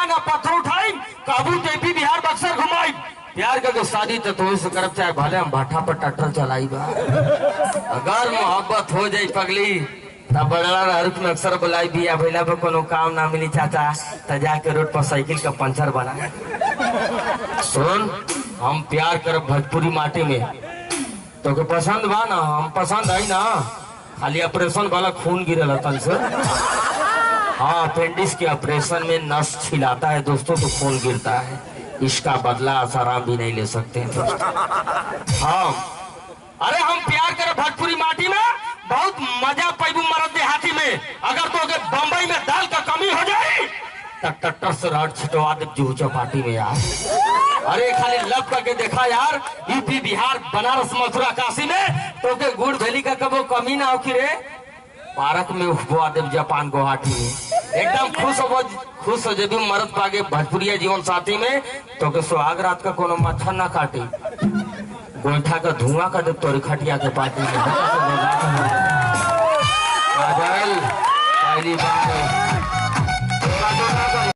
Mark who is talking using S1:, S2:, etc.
S1: ना पत्थर उठाई काबू यूपी बिहार बक्सर घुमाई। प्यार करके शादी तो से करब चाहे भले हम भाटा पर ट्रैक्टर चलाई बा। अगर मोहब्बत हो जाई पगली तब बड़ा रूप में अक्सर बुलाई बिया भैला पर कोनो काम ना मिली चाचा तो जाके रोड पर साइकिल का पंचर बना। सुन हम प्यार कर भोजपुरी माटी में तो के पसंद बा ना, हम पसंद है ना, खाली ऑपरेशन वाला खून गिरल तन से। हाँ अपेंडिक्स के ऑपरेशन में नस छिलाता है दोस्तों तो खून गिरता है, इसका बदला आसाराम भी नहीं ले सकते हैं दोस्तों। हाँ अरे हम प्यार करे भोजपुरी माटी में बहुत मजा पैबू मरद देहाती में। अगर तो बम्बई में दाल का कमी हो जाए तो ट्रैक्टर से रट छिटवा दे जूह चौपाटी में यार। अरे खाली लब करके देखा यार यूपी बिहार बनारस मथुरा काशी में तो के गुड़ वैली का कबो कमी ना हो कि रे पार्क में उठवा देव जापान गुवाहाटी में एकदम खुश हो जब मरद पागे भोजपुरिया जीवन साथी में तो के सुहाग रात का कोनो मच्छर ना काटे गोईठा का धुआं का देव तोरी खटिया के पार्टी में। पहली बार